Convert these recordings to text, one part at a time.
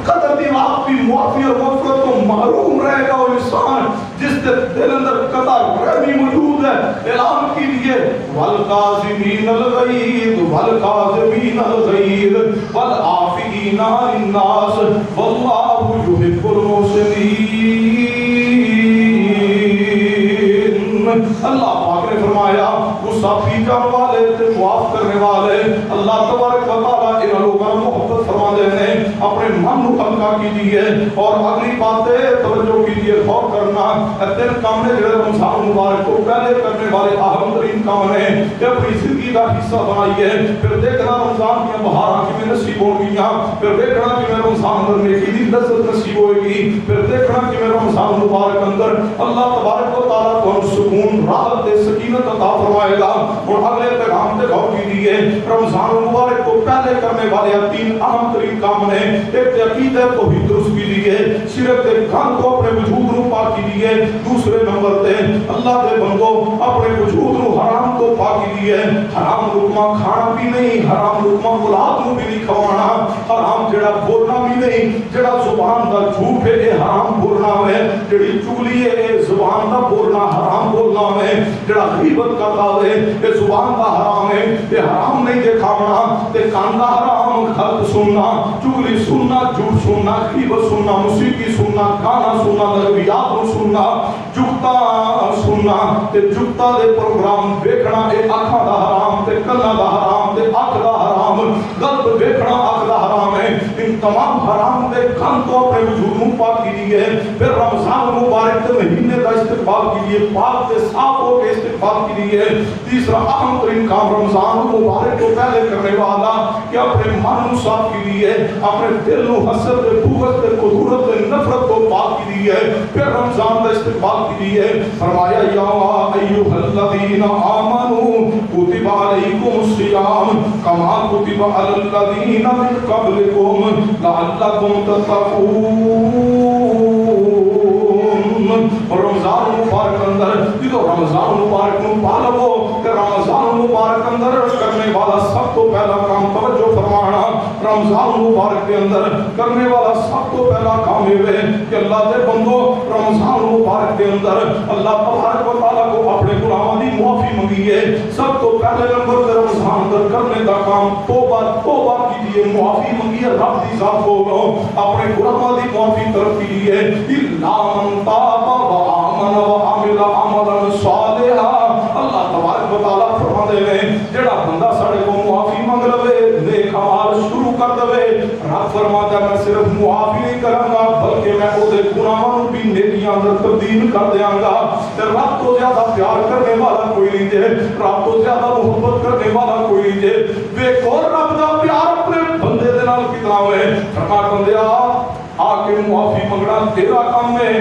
قدر دی آپ کی معافی اور مغفرت کو محروم رہے گا وہ انسان جس کے دل اندر قطع رحمی موجود ہے. اعلان کیجئے والکاظمین الغیظ والکاظمین الغیظ والعافین عن الناس واللہ یحب المحسنین. اللہ پاک نے فرمایا غصہ پی جانے والے تے معاف کرنے والے اللہ تبارک و تعالی ان لوگوں کو محبت فرما دینے اپنے من کو ہلکا کیجئے. اور اگلی باتیں توجہ کیجئے غور کرنا تین کام نے جو رمضان مبارک کو پہلے کرنے والے اہم ترین کام نے کہ اپنی زندگی کا حصہ بنائیے. پھر دیکھنا رمضان کی بہاریں کی نصیب ہوں گیاں, پھر دیکھنا کہ میں رمضان اندر نیکی دی لذت نصیب ہوئے گی, پھر دیکھنا کہ میں رمضان مبارک اندر اللہ تبارک و تعالیٰ کو سکون راحت سکینت عطا فرمائے گا. اور اگلے پیغام سے غور کیجیے رمضان مبارک کو پہلے کرنے والے تین اہم ترین کام نے ایک عقیدہ توحید درست کیجیے, صرف کان کو اپنے وجود کو پاک کیجیے. دوسرے نمبر تے اللہ دے بندو اپنے وجود کو حرام تو پاک کیجیے. حرام لقمہ کھانا بھی نہیں, حرام لقمہ اولاد کو بھی نہیں کھوانا, حرام جڑا بولنا بھی نہیں, جڑا زبان دا جھوٹ ہے یہ حرام بولنا ہے, جڑی چگلی ہے زبان دا بولنا حرام بولنا ہے, جڑا غیبت کرتا ہے یہ زبان دا حرام ہے, یہ حرام نہیں دکھاونا تے کان دا حرام, خلق سننا, چگلی سننا, جھوٹ سننا, غیبت سننا, موسیقی سننا, گانا سننا, لغویات سننا, جگتا سننا تے جگتا دے پروگرام دیکھنا اے آنکھاں دا حرام تے کلاں دا حرام تے اکھ دا حرام, قلب دیکھنا اکھ دا حرام ہے. ان تمام حرام دے کان تو اپنے وجود میں پاک کیجیے. پھر رمضان مبارک کے مہینے کا استقبال کیجیے, پاک سے صاف ہو کے استقبال کیجیے. تیسرا اہم ترین کام رمضان مبارک کو پہلے کرنے والا کہ اپنے من کو صاف کیجیے, اپنے دل کو حسد بغض کدورت نفرت کو پاک کیجیے. پھر رمضان کا استقبال کیجیے. فرمایا یا ایھا الذین آمنوا کتب علیکم الصیام کما کتب علی الذین من قبلکم لعلکم تتقون. اور رمضان مبارک اندر جو رمضان مبارک کو پالو کہ رمضان مبارک اندر کرنے والا سب تو پہلا کام توجہ فرمانا, رمضان مبارک کے اندر کرنے والا سب تو پہلا کام یہ ہے کہ اللہ دے بندو رمضان مبارک کے اندر اللہ تبارک و تعالیٰ کو اپنے گناہوں کی معافی منگیے. سب تو پہلے نمبر پہ رمضان اندر کرنے کا کام توبہ کیجیے, معافی منگیے, رب کی ذات کو اپنے گناہوں کی معافی طرف کیجیے. الا من تاب وآمن وعمل عملا صالحا. اللہ تبارک و تعالیٰ فرما دے ہیں جڑا بندہ ساڑے کو معافی منگ لوے, نیک اعمال شروع کر دے, رب فرماتا ہے میں صرف معافی نہیں کروں گا بلکہ میں وہ دے گناہوں بھی نیکیاں اندر تبدیل کر دیاں گا. رب تو زیادہ پیار کرنے والا کوئی نہیں جے, رب تو زیادہ محبت کرنے والا کوئی نہیں جے. دیکھو رب دا پیار اپنے بندے دے نال کتنا ہے. فرما بندیا آ کے معافی منگنا تیرا کام ہے,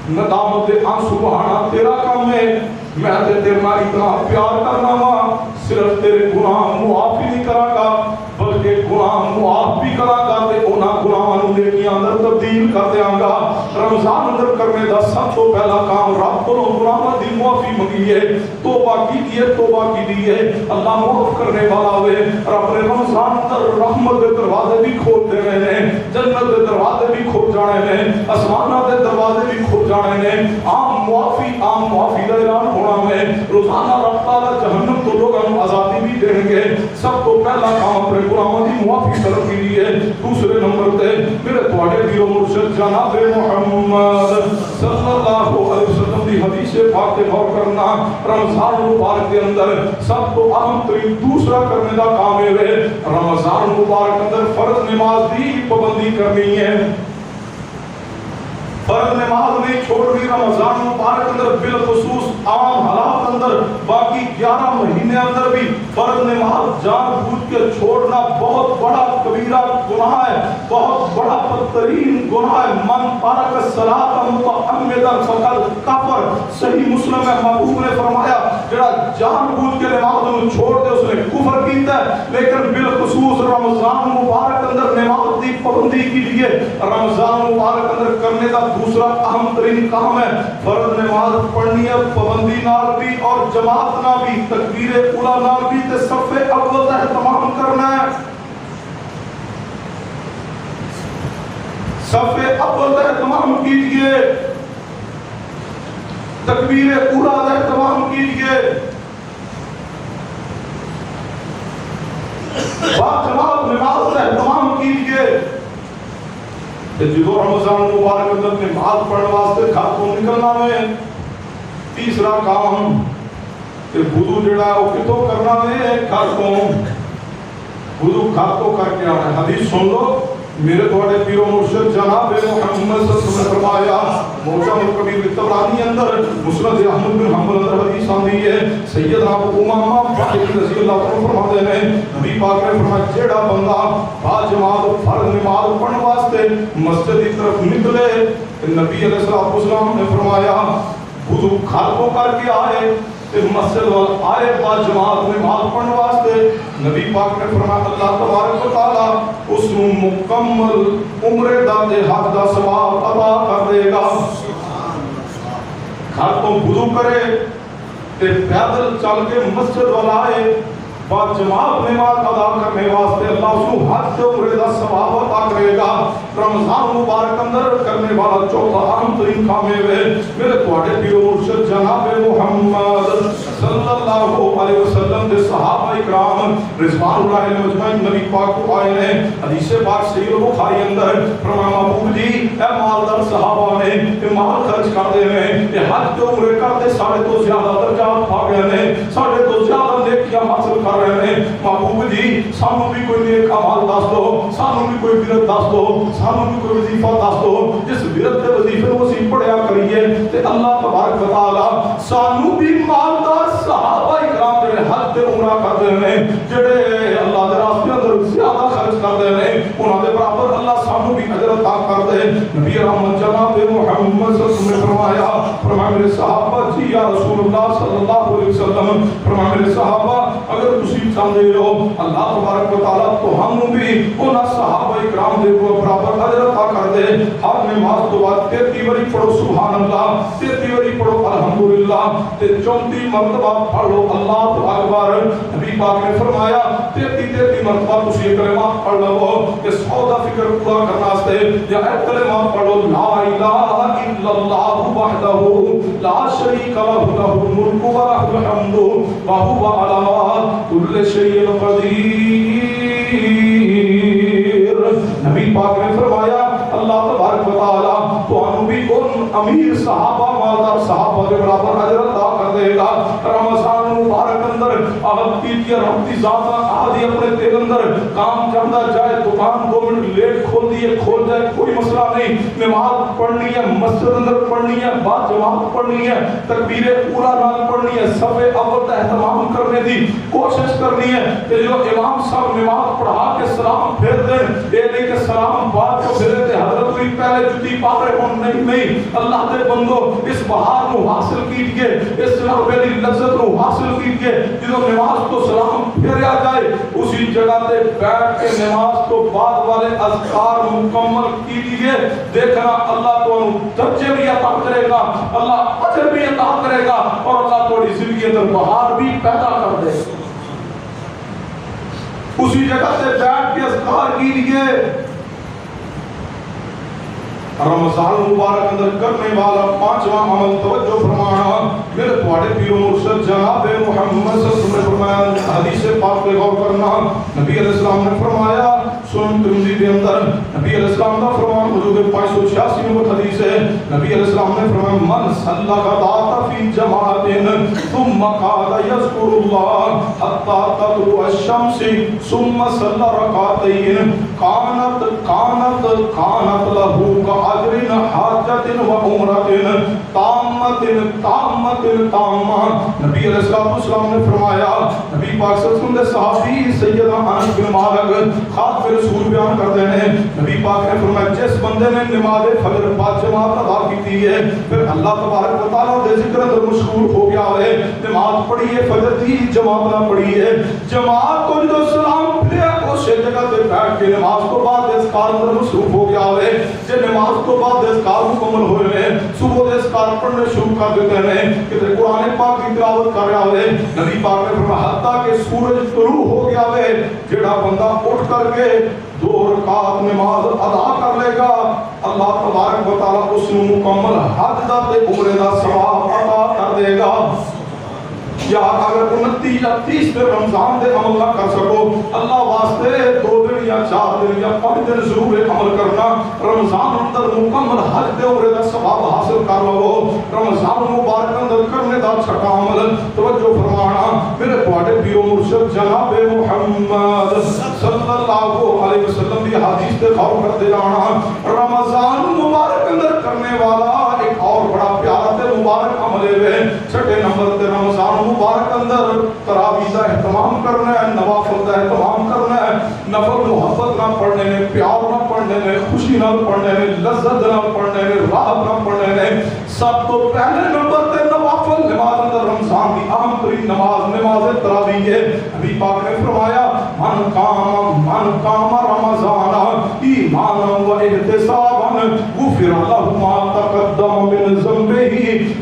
ندامت آنسو بہانا تیرا کام ہے. میں تیرے نال اتنا پیار کرنا وا, صرف تیرے گناہ معافی نہیں کراں گا بلکہ گناہ معاف بھی کراں گا تے انہاں گناہاں نوں نیکیاں اندر تبدیل کر دیاں گا. رمضان اندر کرنے دا سب تو پہلا کام رب کو گناہاں دی معافی منگیے, توبہ کیجیے, توبہ کیجیے. اللہ معاف کرنے والا ہوئے. رب نے رمضان اندر رحمت دے دروازے بھی کھول دینے نے, جنت دے دروازے بھی کھول جانے نے, آسماناں دے دروازے بھی کھول جانے نے. عام معافی دا اعلان ہونا ہے. روزانہ رب تعالیٰ جہنم تو لوگوں کو آزادی بھی دیں گے. سب تو پہلا کام اپنے گناہوں کی معافی طلب کیجیے. دوسرے نمبر تے میرے تواڈے پیو مرشد جناب محمد صلی اللہ علیہ وسلم کی حدیث پاک تے غور کرنا. رمضان مبارک کے اندر سب تو اہم ترین دوسرا کرنے کا کام ہے رمضان مبارک اندر فرض نماز کی پابندی کرنی ہے. فرض نماز نہیں چھوڑنی. رمضان مبارک اندر بالخصوص عام حالات اندر باقی 11 مہینے اندر بھی فرض نماز جان بوجھ کے چھوڑنا بہت بڑا کبیرہ گناہ ہے, بہت بڑا بدترین گناہ ہے. من ترک الصلاۃ متعمدا فقد کفر. صحیح مسلم میں محبوب نے فرمایا جڑا جان بوجھ کے نماز کو چھوڑ دے اس نے کفر کیتا ہے. لیکن بالخصوص رمضان مبارک اندر نماز کی پابندی کے لیے رمضان مبارک اندر کرنے کا دوسرا اہم ترین کام ہے فرض نماز پڑھنی ہے پابندی نال بھی اور جماعت نال بھی, تکبیر اولی نال بھی تے صف اول کا اہتمام کرنا ہے. صف اول کا اہتمام کیجئے، تکبیر اولیٰ کا اہتمام کیجئے، باجماعت نماز کا اہتمام کیجئے۔ جدو رمضان مبارک اندر نماز پڑھنے واسطے گھر کو نکلنا میں تیسرا کام وضو جڑا ہے وہ کتوں کرنا ہے؟ گھر کو وضو گھر کو کر کے آنا ہے۔ حدیث سن لو، میرے تھوڑے پیر و مرشد جناب محمد صلی اللہ علیہ وسلم نے فرمایا، معجم الکبیر طبرانی اندر، مسند احمد بن حنبل اندر حدیث آندی ہے، سیدنا ابو امامہ باقر رضی اللہ عنہ فرماتے ہیں، نبی پاک نے فرمایا جیڑا بندہ باجماعت فرض نماز پڑھنے واسطے مسجد کی طرف نکلے، نبی علیہ السلام نے فرمایا وضو گھر کو کر کے آئے، مسجد وال آئے باجماعت نماز پڑھنے واسطے، نبی پاک نے فرمایا اللہ تبارک و تعالی اس کو مکمل عمر دا حج دا ثواب عطا کر دے گا۔ گھر تو وضو کرے تے پیدل چل کے مسجد وال آئے باجماعت نماز ادا کرنے واسطے، اللہ اس کو حج عمرے دا ثواب عطا کرے گا۔ رمضان مبارک اندر کرنے والا چوتھا اہم ترین کام ہے میرے تواڈے پیر و مرشد جناب محمد صلی اللہ علیہ وسلم دے صحابہ اکرام رضوان اللہ علیہم اجمعین نبی پاک کو آئے ہیں، حدیث پاک صحیح بخاری اندر فرمایا محبوب جی اے مالدار صحابہ نے مال خرچ کر دے ہیں، کہ حج عمرے کرتے سارے تو زیادہ درجات پا گئے ہیں، سارے تو زیادہ نیکیاں حاصل کر رہے ہیں۔ محبوب جی سانوں بھی کوئی نیک عمل دس دو، سانوں بھی کوئی برت دس دو، سانوں بھی کوئی وظیفہ دس دو، جس برت کے وظیفے کو اسی پڑھیا کریے تے اللہ تبارک و تعالی سانوں بھی مالدار صحابہ اکرام جڑے حج تے عمرہ کرتے ہیں، جڑے اللہ دے راستے اندر زیادہ خرچ کرتے ہیں، انہاں دے برابر اللہ سانوں بھی اجر عطا کر دے۔ نبی رحمت جناب محمد صلی اللہ علیہ وسلم نے فرمایا میرے صحابہ جی یا رسول اللہ صلی اللہ علیہ وسلم، فرمایا میرے صحابہ اگر تسی چاہتے ہو اللہ تبارک و تعالیٰ تو ہم بھی انہاں صحابہ اکرام دے کو برابر اجر عطا کر دے۔ ہر نماز تو بعد 33 باری پڑھو سبحان اللہ، 33 باری پڑھو الحمدللہ، تے 34 مرتبہ پڑھ لو اللہ اکبر۔ نبی پاک نے فرمایا 33 مرتبہ تسی کلمہ پڑھ لو کہ 100 دا فکر پورا کرنا واسطے یا ایک کلمہ پڑھو لا الہ الا اللہ وحدہ لا شریک لہ لہ الملک و لہ الحمد وہو علی کل شیء قدیر۔ نبی پاک نے فرمایا اللہ تبارک و تعالی تو ہم بھی ان امیر صحابہ مالدار صحابہ کے برابر اجر عطا کر دے گا۔ رمضان مبارک اندر عہد کیجئے رحمتی ذات آدھی اپنے تیل اندر کام چاہتا جائے دکان 2 منٹ لیٹ کھول دیے کھول جائے کوئی مسئلہ نہیں، نماز پڑھنی ہے مسجد اندر پڑھنی ہے بعد جماعت پڑھنی ہے تکبیر اولیٰ نال پڑھنی ہے صف اول کا اہتمام کرنے دی کوشش کرنی ہے کہ جو امام صاحب نماز پڑھا کے سلام پھیر دیں یہ نہیں کہ سلام بعد کو پھیرے تھے حضرت کوئی پہلے جتی پا رہے ہوں نہیں اللہ دے بندو اس بہار کو حاصل کیجئے اس جناب پہلی لذت کو حاصل کیجئے جدو نماز تو سلام پھیریا جائے اسی جگہ تے بیٹھ کے نماز تو بعد والے اذکار مکمل کیجئے دیکھنا اللہ تو درجے بھی عطا کرے گا اللہ اجر بھی عطا کرے گا اور اللہ تھوڑی زندگی اندر بہار بھی پیدا کر دے اسی جگہ سے بیٹھ کے اذکار کیجئے۔ رمضان مبارک اندر کرنے والا 5واں عمل توجہ فرمانا میرے تواڈے پیر و مرشد جناب محمد صلی اللہ علیہ وسلم نے فرمایا حدیث پاک پہ غور کرنا نبی علیہ السلام نے فرمایا سنن ترمذی کے اندر نبی علیہ السلام کا فرمان موجود ہے 586 نمبر حدیث ہے نبی علیہ السلام نے فرمایا من صلی غداۃ فی جماعت ثم قعد یذکر اللہ حتی تطلع الشمس ثم صلی رکعتین کانت له اجر حاجت و عمرت تامت نبی علیہ السلام نے فرمایا نبی پاک صلی اللہ علیہ وسلم نے صحابی سیدنا انس بن مالک خاتم رسول بیان کرتے ہیں نبی پاک نے فرمایا جس بندے نے نماز فجر بعد جماعت ادا کی ہے پھر اللہ تبارک و تعالیٰ دے ذکر اندر مشغول ہو گیا ہے نماز پڑھی ہے فجر دی جماعت نہ پڑھی ہے جماعت کو جو سلام پھریا اس جگہ پہ بیٹھ کے نماز کو بعد اذکار اندر مصروف ہو گیا ہے جب نماز کو بعد اذکار مکمل ہوئے ہیں صبح اذکار پڑھنے شروع کر دیتے ہیں کہ قرآن پاک کی تلاوت کر رہا ہے نبی پاک نے فرمایا حتیٰ کہ سورج طلوع ہو گیا ہے جڑا بندہ اٹھ کر کے 2 رکعت نماز ادا کر لے گا اللہ تبارک و تعالیٰ اس کو مکمل حج دا تے عمرے دا ثواب عطا کر دے گا۔ یا اگر 29 یا 30 دن رمضان دے عمل نہ کر سکو، اللہ واسطے 2 دن یا 4 دن یا 5 دن ضرور عمل کرنا، رمضان اندر مکمل حج دے عمرے دا ثواب حاصل کر لو۔ رمضان مبارک اندر کرنے دا چھٹا عمل توجہ فرمانا، میرے تواڈے پیرو مرشد جناب محمد صلی اللہ علیہ وسلم دی حدیث تے غور کرتے جانا۔ رمضان مبارک اندر کرنے والا ایک اور بڑا پیارا تے مبارک عمل ہے، چھٹے نمبر تے رمضان مبارک اندر تراویح کا اہتمام کرنا ہے، نوافل کا اہتمام کرنا ہے، نفل محبت نہ پڑھنے نے، پیار نہ پڑھنے نے، خوشی نہ پڑھنے نے، لذت نہ پڑھنے نے، راحت نہ پڑھنے نے، سب تو پہلے نمبر تے نوافل نماز اندر رمضان کی اہم ترین نماز تراویح ہے۔ نبی پاک نے فرمایا من قام رمضان ایمانا و احتسابا غفر له ما تقدم من ذنبه۔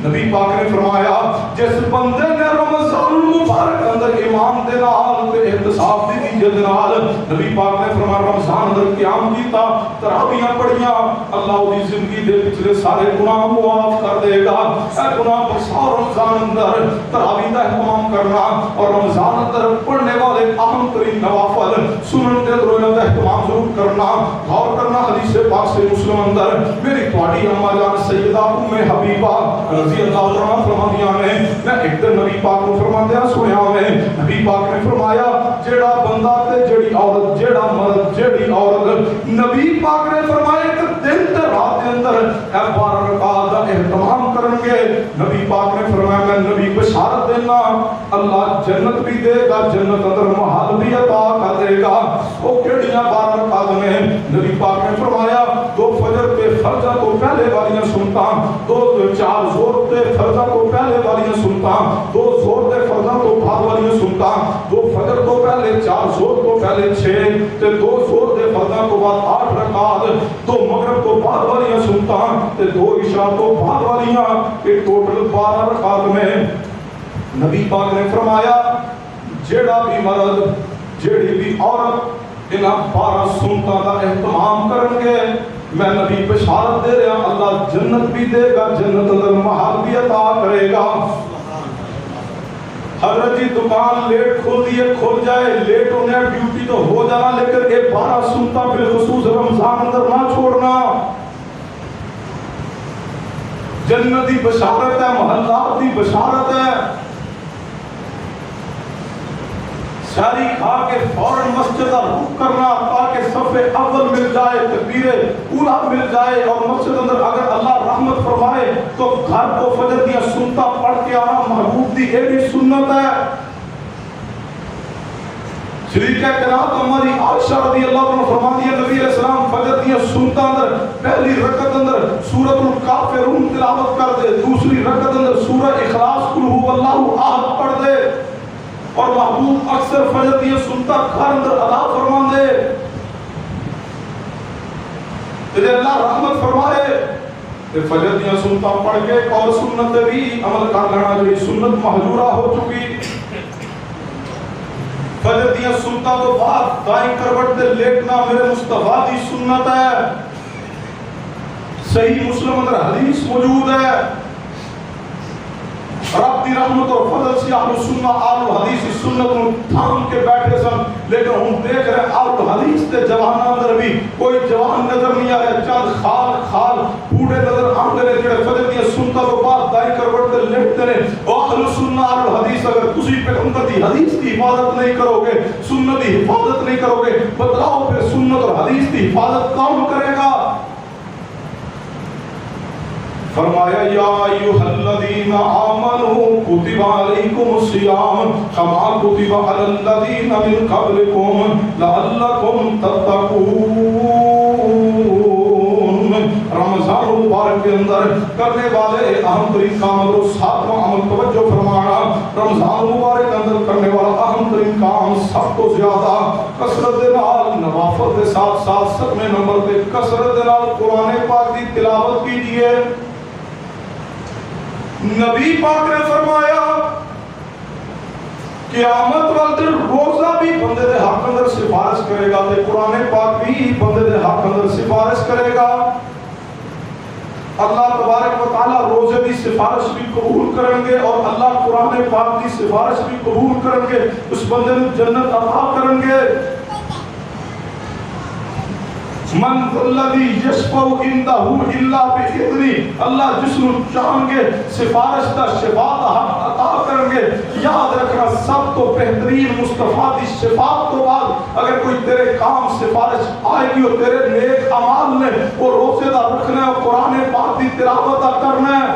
نبی پاک نے فرمایا جس بندے نے رمضان مبارک اندر ایمان دے نال تے احتساب دی نیت نال، نبی پاک نے فرمایا رمضان اندر قیام کیتا، تراویح پڑھیاں، اللہ دی زندگی دے پچھلے سارے گناہ معاف کر دے گا۔ اے گناہ بخشا رمضان اندر تراویح کا اہتمام کرنا اور رمضان اندر پڑھنے والے اہم ترین نوافل سنن دے روزہ کا اہتمام ضرور کرنا، غور کرنا حدیث پاک سے مسلم اندر میری تواڈی اماں جان سیدہ ام حبیبہ رضی اللہ عنہا فرماندیاں نے، میں ایک دن نبی پاک کو فرماندیا سنیا میں، نبی پاک نے فرمایا جیڑا بندہ تے جیڑی عورت، جیڑا مرد جیڑی عورت، نبی پاک نے فرمایا کہ دن تے رات دے اندر اے 12 رکعات دا اہتمام کرن گے، نبی پاک نے فرمایا میں نبی بشارت دینا اللہ جنت بھی دے گا، جنت اندر محل بھی عطا کر دے گا۔ وہ کیڑیاں 12 رکعات میں نبی پاک نے فرمایا 2 فجر تے فرضہ تو پہلے والیاں سنتا، 2 4 ظہر تے فرضہ تو پہلے والیاں سنتا، 2 ظہر تے فرضہ تو بعد والیاں سنتا، 2 فجر تو پہلے 4 ظہر تو پہلے 6 تے 2 ظہر تے فرضہ تو بعد 8 رکعات، 2 مغرب تو بعد والیاں سنتا تے 2 عشاء تو بعد والیاں، ایک ٹوٹل 12 رکعات میں نبی پاک نے فرمایا جیڑا بھی مرد جیڑی بھی عورت انہاں 12 سنتاں دا اہتمام کرن گے، میں نبی بشارت دے رہا اللہ جنت بھی دے گا، جنت اندر محل بھی عطا کرے گا۔ حضرت جی دکان لیٹ کھول دیے کھول جائے، لیٹ ہونے ڈیوٹی تو ہو جانا، لیکن یہ 12 سنتاں بالخصوص رمضان اندر نہ چھوڑنا۔ جنت دی بشارت ہے، محلات دی بشارت ہے۔ شاری کھا کے فوراً مسجد کا رخ کرنا تاکہ صف اول مل جائے، تکبیر اولا مل جائے، اور مسجد اندر اگر اللہ رحمت فرمائے تو گھر کو فجر دیا سنتا پڑھ کے آنا محبوب دی یہ بھی سنت ہے۔ شریک کائنات ہماری عائشہ رضی اللہ عنہ فرماتی ہے نبی علیہ السلام فجر دیا سنتا اندر پہلی رکعت اندر سورۃ الکافرون تلاوت کر دے، دوسری رکعت اندر سورہ اخلاص قل هو اللہ احد پڑھ دے، اور محبوب اکثر فجر دیا سنتا گھر اندر ادا فرمان دے۔ تجھے اللہ رحمت فرمائے کہ فجر دیا سنتا پڑھ کے ایک اور سنت بھی عمل کر لینا جو سنت محجورہ ہو چکی۔ فجر دیا سنتا تو بعد دائیں کروٹ دے لیٹنا میرے مصطفیٰ دی سنت ہے، صحیح مسلم اندر حدیث موجود ہے۔ رب دی رحمت اور فضل سے اہل سنہ اہل حدیث سنت کو تھام کے بیٹھے سن، لیکن ہم دیکھ رہے اہل حدیث تے جوان اندر بھی کوئی جوان نظر نہیں آیا، چند خال بوڑھے نظر آندے نے جڑے فجر دی سنتا تو بعد دائیں کروٹ تے لیٹتے نے۔ اہل سنہ اہل حدیث اگر تسی پیغمبر دی حدیث کی حفاظت نہیں کرو گے، سنت دی حفاظت نہیں کرو گے، بتلاؤ پھر سنت اور حدیث کی حفاظت کون کرے گا؟ فرمایا یا ایھا الذین آمنوا کتب علیکم الصیام کما کتب علی الذین من قبلکم لعلکم تتقون۔ رمضان مبارک کے اندر کرنے والے اہم ترین کام اور 7واں عمل توجہ فرمانا، رمضان مبارک کے اندر کرنے والا اہم ترین کام سب تو زیادہ کثرت دے نال نوافل کے ساتھ ساتھ 7ویں نمبر پہ کثرت دے نال قرآن پاک کی تلاوت کیجیے۔ نبی پاک نے فرمایا قیامت والے دن روزہ بھی بندے دے حق اندر سفارش کرے گا تے قرآن پاک بھی بندے دے حق اندر سفارش کرے گا۔ اللہ تبارک و تعالی روزے دی سفارش بھی قبول کریں گے اور اللہ قرآن پاک دی سفارش بھی قبول کریں گے، اس بندے نے جنت عطا کریں گے۔ من الذی یشفع عندہ الا باذنہ، اللہ جس نو چاہیں گے سفارش دا شفاعت حق عطا کریں گے۔ یاد رکھنا سب تو بہترین مصطفیٰ دی شفاعت تو بعد اگر کوئی تیرے کام سفارش آئے گی اور تیرے نیک اعمال نے وہ روزے دا رکھنا ہے اور قرآن پاک دی تلاوت دا کرنا ہے،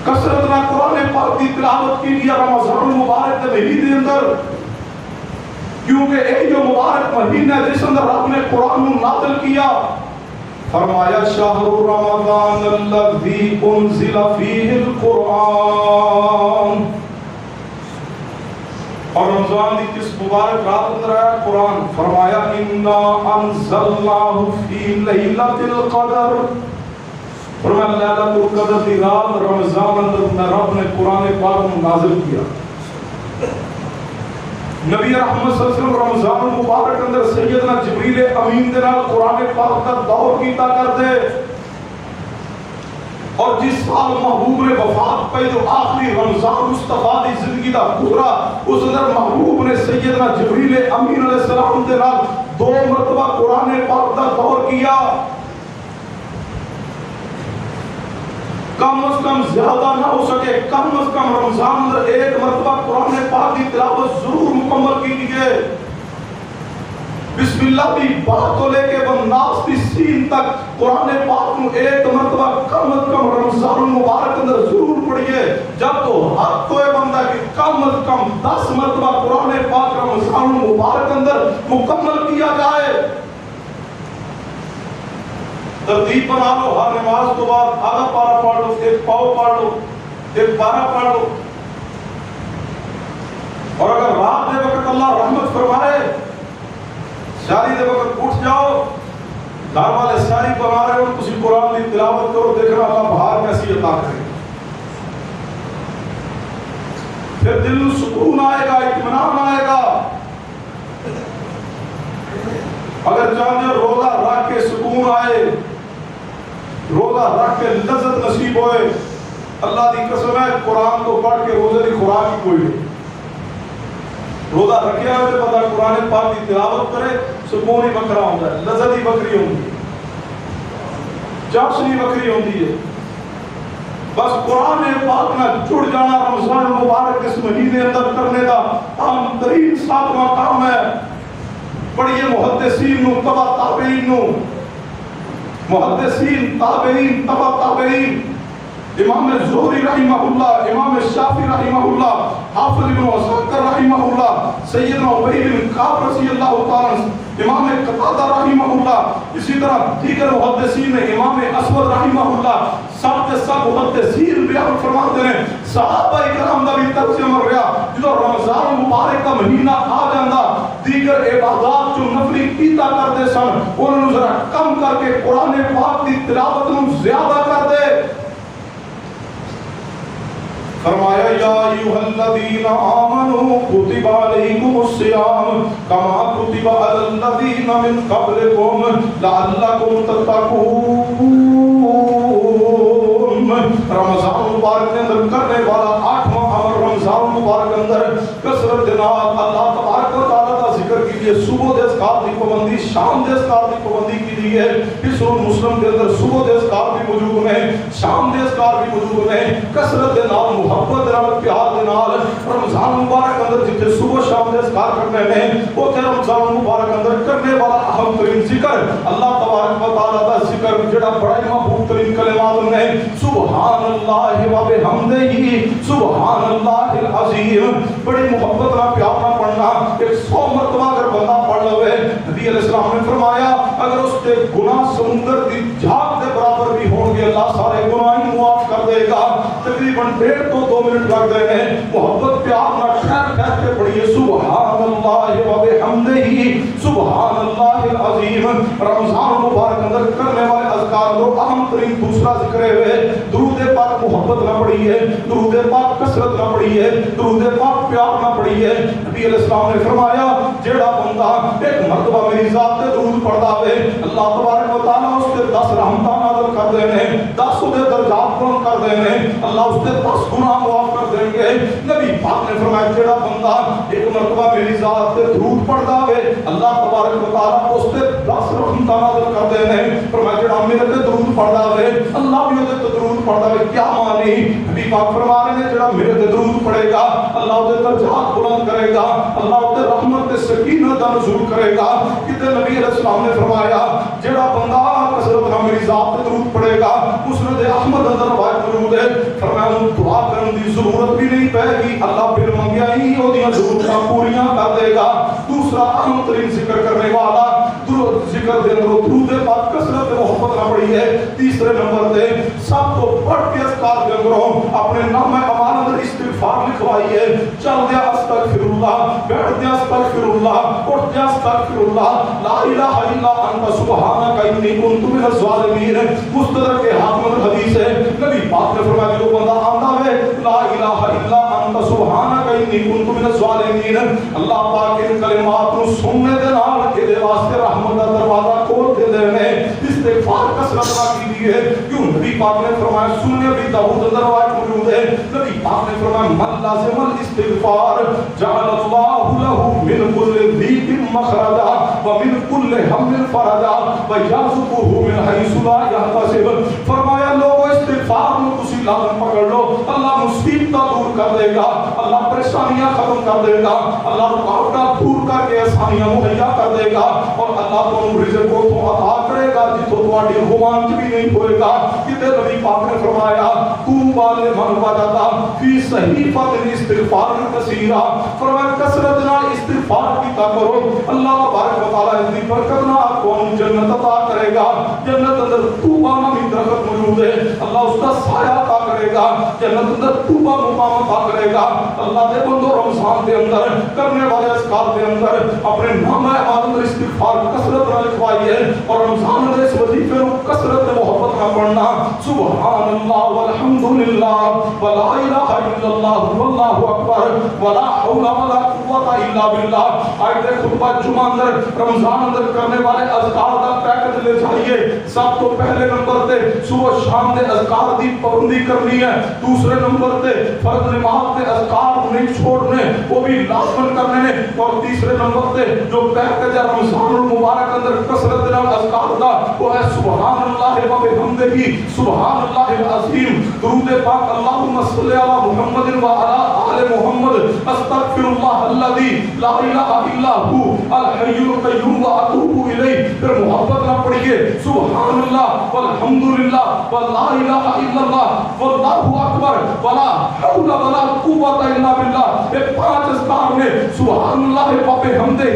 کثرت نہ قرآن پاک دی تلاوت کی لیا رمضان مبارک کے مہینے اندر، کیونکہ ایک جو مبارک مہینہ ہے جس اندر رب نے قرآن نازل کیا، فرمایا شہر رمضان الذی انزل فیہ القرآن، اور رمضان دی کس مبارک رات اندر ہے قرآن، فرمایا انا انزلناہ فی لیلۃ القدر، فرمایا لیلۃ القدر کی رات رمضان اندر رب نے قرآن پاک نازل کیا۔ نبی رحمت صلی اللہ علیہ وسلم رمضان المبارک اندر سیدنا جبریل امین دے نال قرآن پاک کا دور کیتا کرتے، اور جس سال محبوب نے وفات پہ جو آخری رمضان مصطفیٰ دی زندگی دا گزرا، اس اندر محبوب نے سیدنا جبریل امین علیہ السلام دے نال 2 مرتبہ قرآن پاک دا دور کیا۔ کم از کم زیادہ نہ ہو سکے، کم از کم رمضان اندر 1 مرتبہ قرآن پاک کی تلاوت ضرور مکمل کی دیئے۔ بسم اللہ بھی بات تو لے کے والناس بھی سین تک قرآن پاک میں 1 مرتبہ کم از کم رمضان المبارک اندر ضرور پڑھئے، جب تو حد تو بندہ کہ کم از کم 10 مرتبہ قرآن پاک رمضان المبارک اندر مکمل کیا جائے۔ ترتیب بنا لو، ہر نماز تو بعد آدھا پارہ پڑھ لو، 1 پاؤ پڑھ لو، 1 پارہ پڑھ لو، اور اگر رات دے وقت اللہ رحمت فرمائے ساری دے وقت اٹھ جاؤ، گھر والے ساری بنا رہے ہو، تسی قرآن دی تلاوت کرو، دیکھنا اللہ بہار کیسی عطا کرے، پھر دل میں سکون آئے گا، اطمینان آئے گا۔ اگر چاہتے روزہ رکھ کے سکون آئے، روزہ رکھ کے لذت نصیب ہوئے، اللہ دی قسم ہے قرآن کو پڑھ کے روزے دی خوراک ہی کوئی نہیں۔ روزہ رکھے ہوئے تو پتہ قرآن پاک کی تلاوت کرے، سکون ہی بکرا ہوتا ہے، لذت ہی بکری ہوتی ہے، چاشنی بکری ہوتی ہے۔ بس قرآن پاک نہ جڑ جانا رمضان مبارک اس مہینے اندر کرنے کا عام ترین 7واں کام ہے۔ پڑھئے محدثین نو، تبع تابعین نو، محدثین، تابعین، تبع تابعین، امام زہری رحمہ اللہ، امام شافعی رحمہ اللہ، حافظ ابن عساکر رحمہ اللہ، سیدنا ابی بن کعب رضی اللہ تعالیٰ عنہ، امام قتادہ رحمہ اللہ، اسی طرح دیگر محدثین نے، امام اسود رحمہ اللہ، سب کے سب محدثین بیان فرماتے ہیں صحابہ کرام دا بھی ترجمہ رہا جو رمضان مبارک کا مہینہ آ جاندہ دیگر عبادات جو نفلی کیتا کرتے سن انہوں ذرا کم کر کے قرآن پاک کی تلاوت نو زیادہ کر دے۔ فرمایا یا ایھا الذین آمنوا کتب علیکم الصیام کما کتب علی الذین من قبلکم لعلکم تتقون۔ رمضان مبارک کے اندر کرنے والا 8واں عمل رمضان مبارک اندر کثرت دنات اللہ تبارک و تعالیٰ کا ذکر کیجئے، صبح دے اذکار دی پابندی، شام دے اذکار دی پابندی کیجئے۔ اس مسلم کے اندر صبح دے اذکار بھی موجود ہیں، شام دے اذکار بھی موجود ہیں، کثرت دے نال محبت رحمت پیار دے نال رمضان مبارک اندر جتنے صبح شام دے اذکار کرنے ہیں اوتھے رمضان مبارک اندر کرنے والا اہم ترین ذکر اللہ تبارک و تعالیٰ کا ذکر جڑا بڑا ہی محبوب ترین کلمات ہیں، سبحان اللہ و بحمدہ، سبحان اللہ العظیم۔ بڑی محبت نہ پیار نہ پڑھنا، 100 مرتبہ اگر بندہ پڑھ لوے، نبی علیہ السلام نے فرمایا اگر اس کے گناہ سمندر کی جھاگ کے برابر بھی ہوں گے اللہ سارے گناہ ہی معاف کر دے گا۔ تقریباً 1.5 تو 2 منٹ لگ گئے ہیں، محبت پیار نہ ٹھہر ٹھہر کے پڑھیے سبحان اللہ و بحمدہ، سبحان اللہ العظیم۔ رمضان مبارک اندر کرنے والے اذکار میں اہم ترین دوسرا ذکر ہے درود پاک محبت نہ پڑھیے، درود پاک کثرت نہ پڑھیے، درود پاک پیار نہ پڑھیے۔ نبی علیہ السلام نے فرمایا جیڑا بندہ ایک مرتبہ میری ذات تے درود پڑھدا ہوئے اللہ کر دینے 10 دے درجات بلند کر دینے اللہ اس دے 10 گناہ معاف کر دیں گے نبی پاک نے فرمایا جڑا بندہ ایک مرتبہ میری ذات تے درود پڑھدا ہے اللہ تبارک و تعالی اس تے 10 رحمتاں نازل کر دینے فرمایا جڑا میرے تے درود پڑھدا ہے اللہ بھی اس تے درود پڑھدا ہے کیا معنی نبی پاک فرما رہے ہیں جڑا میرے تے درود پڑھے گا اللہ اس دے درجات بلند کرے گا اللہ اس تے رحمت تے سکینت دا نزول کرے گا کتے نبی علیہ السلام نے فرمایا جڑا بندہ کثرت نال میری ذات تے درود پڑھے گا مسند احمد اندر روایت موجود ہے فرمایا ان دعا کرنے دی ضرورت بھی نہیں پے گی اللہ پھر منگیا ہی اودیاں ضرورتاں پوریاں کر دے گا دوسرا اہم ترین ذکر کرنے والا ذکر دے اندر درود پاک کثرت محبت نہ پڑھی ہے تیسرے نمبر تے سب تو بڑھ کے اذکار دے اندر اپنے نام امان اندر استغفار لکھوائی ہے چل دیا استغفر اللہ بیٹھ دیا استغفر اللہ اٹھ دیا استغفر اللہ لا الہ الا انت سبحانک انی کنت من الظالمین مستدرک کے حاکم حدیث ہے نبی پاک نے فرمایا جو بندہ آندا ہے لا الہ الا انت سبحانک انی کنت من الظالمین اللہ پاک ان کلمات کو سننے دے نال دے واسطے رحمت دا دروازہ کھول دے نے استغفار کثرت نہ کیجیے کیوں نبی پاک نے فرمایا سننے بھی داؤد اندر روایت موجود ہے نبی پاک نے فرمایا من لازم الاستغفار جعل اللہ له من كل ضيق مخرجا ومن كل هم فرجا ويرزقه من حيث لا يحتسب فرمایا لوگوں استغفار کو تسی لازم پکڑ لو اللہ مصیبت دور کر دے گا اللہ پریشانیاں ختم کر دے گا اللہ رکاوٹاں دور کر کے آسانیاں مہیا کر دے گا اور اللہ تمہیں رزق کو تو عطا کرے گا جتوں تواڈی گمان بھی نہیں ہوئے گا کتے نبی پاک نے فرمایا طوبی لمن وجد فی صحیفۃ الاستغفار کثیرا فرمایا کثرت نال استغفار کیتا کرو اللہ تبارک و تعالی اس دی برکت نال آپ کو جنت عطا کرے گا جنت اندر طوبی نامی درخت موجود ہے اللہ اس کا سایہ عطا کرے گا جنت اندر طوبی مقام عطا کرے گا اللہ دے بندو رمضان دے اندر کرنے والے اذکار دے اندر اپنے نام اعظم استغفار کثرت نال لکھوائی ہے اور رمضان دے اس وظیفے کو کثرت محبت نہ پڑھنا سبحان اللہ والحمد للہ ولا الہ الا اللہ واللہ اکبر ولا حول ولا قوت الا باللہ آج دے خطبہ جمعہ اندر رمضان اندر کرنے والے اذکار دا پیکج لے جائیے سب تو پہلے نمبر تے صبح شام دے اذکار دی پابندی کرنی ہے دوسرے نمبر تے فرض نماز دے اذکار نہیں چھوڑنے وہ بھی لازمن کرنے ہیں اور تیسرے نمبر تے جو پیکج ہے رمضان المبارک اندر کثرت نال اذکار دا وہ ہے سبحان اللہ و بحمدہ سبحان اللہ العظیم درود پاک اللہم صلی علی محمد و علی آل محمد استغفر اللہ الذی لا الہ الا ہو الحی القیوم و اتوب الیہ پھر محبت نہ پڑھیے سبحان اللہ والحمد للہ ولا الہ الا اللہ واللہ اکبر ولا حول ولا قوت الا باللہ یہ 5 اذکار میں سبحان اللہ و بحمدہ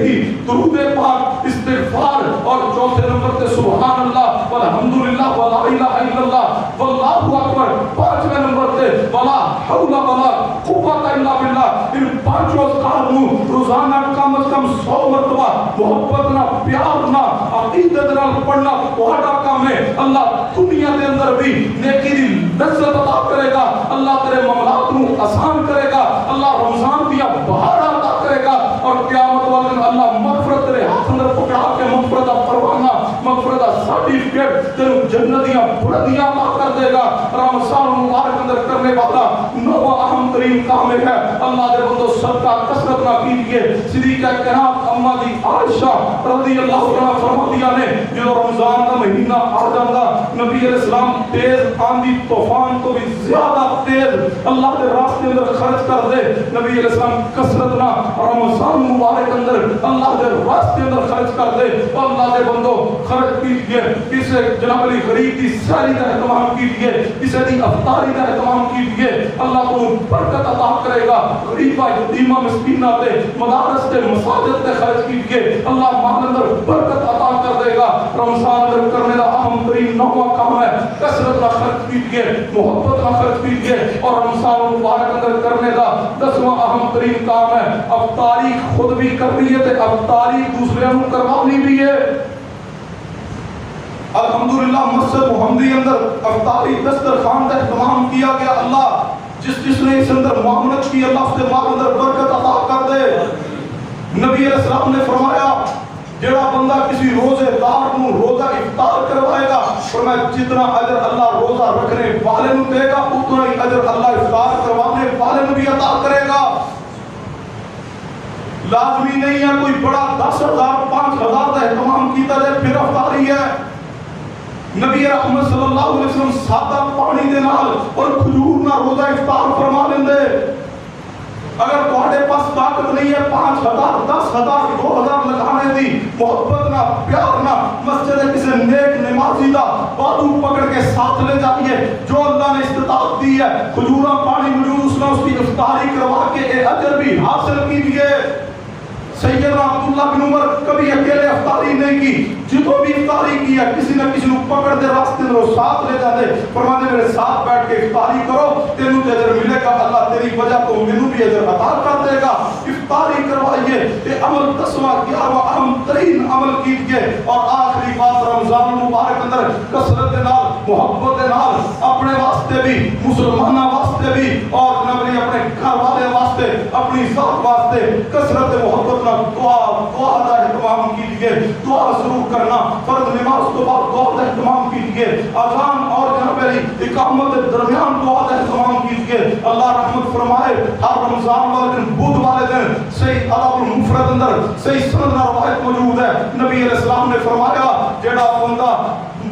درود پاک استغفار اور چوتھے نمبر تے سبحان اللہ والحمدللہ ولا الہ الا اللہ واللہ اکبر پانچویں نمبر تے ولا حول ولا قوت الا باللہ ان 5 اذکار کو روزانہ کم از کم 100 مرتبہ محبت نہ پیار نہ عقیدت نال پڑھنا تہاڈا کام ہے اللہ دنیا دے اندر بھی نیکی دی لذت عطا کرے گا اللہ تیرے معاملات کو آسان کرے گا اللہ رمضان دیا بہار عطا کرے گا اور قیامت والے دن اللہ مغفرت تیرے ہاتھ اندر پکڑا کے مغفرت کا پروانہ مغفرت کا سرٹیفکیٹ تیرے جنتیاں بلندیاں عطا کر دے گا رمضان مبارک اندر کرنے والا نو اہم ترین کام ہے اللہ دے بندو صدقہ کثرت نہ کیجیے صدیقہ کائنات اما دی عائشہ رضی اللہ عنہا فرماتی نے جو رمضان کا مہینہ آ جاتا نبی علیہ السلام تیز آندھی طوفان تو بھی زیادہ تیز اللہ کے راستے اندر خرچ کر دے نبی علیہ السلام کثرت نہ رمضان مبارک اندر اللہ کے راستے اندر خرچ کر دے اللہ دے بندو خرچ کیجیے کسے جناب علی غریب کی ساری کا اہتمام کیجیے کسے دی افطاری کا اہتمام کیجیے اللہ کو برکت عطا کرے گا غریبہ یتیمہ مسکینہ تے مدارس تے مساجد تے خرچ کیجیے اللہ مال اندر برکت عطا کر دے گا رمضان اندر کرنے کا اہم ترین نواں کام ہے کثرت نہ خرچ کیجیے محبت نہ خرچ کیجیے اور رمضان مبارک اندر کرنے کا 10واں اہم ترین کام ہے افطاری خود بھی کرنی ہے تے افطاری دوسرے کو کروانی بھی ہے الحمدللہ مسجد محمدی اندر افطاری دسترخوان کا اہتمام کیا گیا اللہ جس نے اس اندر معاملت کی اللہ اس کے مال اندر برکت عطا کر دے نبی علیہ السلام نے فرمایا جڑا بندہ کسی روزے دار کو روزہ افطار کروائے گا فرمایا جتنا اجر اللہ روزہ رکھنے والے نو دے گا اتنا ہی اجر اللہ افطار کروانے والے نو بھی عطا کرے گا۔ لازمی نہیں ہے کوئی بڑا 10,000 5,000 کا اہتمام کیتا جائے پھر افطاری ہے۔ نبی رحمت صلی اللہ علیہ وسلم سادہ پانی دے نال اور کھجور نال روزہ افطار فرما لیندے۔ اگر تواڈے پاس طاقت نہیں ہے 5,000 10,000 2,000 لگانے دی، محبت نہ پیار نہ مسجد کسی نیک نمازی دا بازو پکڑ کے ساتھ لے جائیے، جو اللہ نے استطاعت دی ہے کھجورا پانی موجود اس نے اس کی افطاری کروا کے اے اجر بھی حاصل کیجیے۔ سیدنا عبداللہ بن عمر کبھی اکیلے افطاری نہیں کی، جتوں بھی افطاری کی ہے کسی نہ کسی کو پکڑ دے راستے میں ساتھ لے جاتے، فرماتے میرے ساتھ بیٹھ کے افطاری کرو تینوں تے اجر ملے گا، اللہ تیری وجہ تو مینوں بھی اجر عطا کر دے گا۔ افطاری کروائیے، یہ عمل 10واں 11واں اہم ترین عمل کیجیے۔ اور آخری بات رمضان المبارک اندر کثرت نال محبت نال اپنے واسطے بھی مسلمانوں واسطے بھی اور جناب اپنے گھر والے واسطے اپنی ذات واسطے کثرت محبت دعا کا اہتمام کیجیے۔ دعا ضرور کرنا، فرض نماز کے بعد دعا کا اہتمام کیجیے، اذان اور جناب اقامت درمیان دعا کا اہتمام کیجیے۔ اللہ رحمت فرمائے ہر رمضان والے دن بدھ والے دن صحیح ادب المفرد اندر صحیح سند روایت موجود ہے، نبی علیہ السلام نے فرمایا جڑا بندہ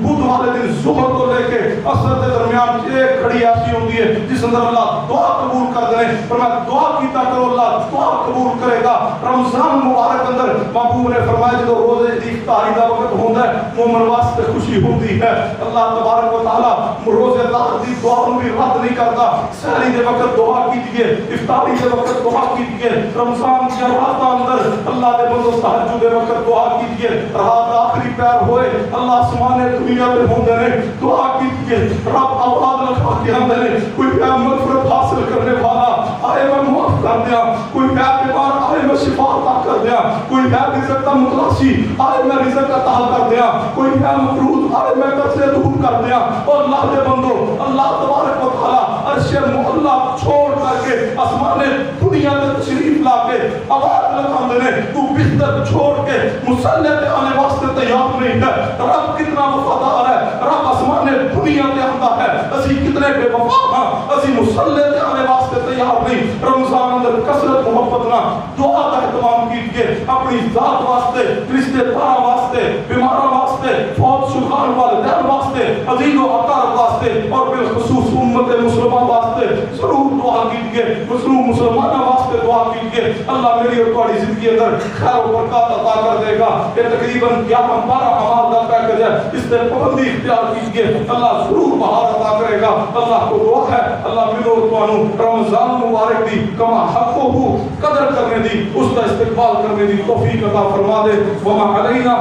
بدھ والے دن ظہر کو لے کے عصر کے درمیان ایک گھڑی ایسی ہوتی ہے جس اندر اللہ دعا قبول کر دے، فرمایا دعا کیتا کرو اللہ دعا قبول کرے گا۔ رمضان مبارک اندر محبوب نے فرمایا جب روزے دی افطاری دا وقت ہوندا ہے مومن واسطے خوشی ہوتی ہے، اللہ تبارک و تعالی روزے دار دی دعا نو بھی رد نہیں کرتا۔ سحری دے وقت دعا کیجیے، افطاری دے وقت دعا کیجیے، رمضان کی راتاں اندر اللہ دے بندو تہجد دے وقت دعا کیجیے، رات آخری پہر ہوئے اللہ آسمان دنیا میں ہوندے نے دعا کیجیے، رب آواز لگا کے آندے نے کوئی ہے مغفرت حاصل کرنے والا آئے میں معاف کر دیا، کوئی ہے بیمار آئے میں شفا عطا کر دیا، کوئی ہے رزق کا متلاشی آئے میں رزق عطا کر دیا، کوئی ہے مقروض آئے میں قرضے دور کر دیا۔ اور اللہ دے بندو اللہ تبارک و تعالی عرش معلا چھوڑ کر کے آسمان دنیا میں تشریف لا کے آواز لگاندے نے تو بستر چھوڑ کے مصلی پہ آنے واسطے تیار نہیں ہے۔ رب کتنا وفادار ہے، رب آسمان دنیا تے آندا ہے، اسی کتنے بے وفا ہاں، اسی مصلی تے آنے واسطے تیار نہیں۔ رمضان اندر کثرت محبت نہ دعا کا اہتمام کیجیے، اپنی ذات واسطے، رشتے دار واسطے، بیماروں واسطے، فوت شدگان والدین واسطے، عزیز و اقارب واسطے اور بالخصوص امت مسلمہ واسطے ضرور دعا کیجیے، مظلوم مسلمانوں واسطے دعا کیجیے۔ اللہ میری اور تمہاری زندگی اندر خیر و برکات عطا کر دے گا۔ یہ تقریباً 11-12 اعمال کا پیکج ہے، اس سے پابندی اختیار کیجیے، اللہ ضرور بہار عطا کرے گا۔ اللہ کو دعا ہے اللہ میرے اور تمہاروں رمضان مبارک دی کما حق ہو قدر کرنے دی، اس کا استقبال کرنے دی توفیق عطا فرما دے۔ وما علینا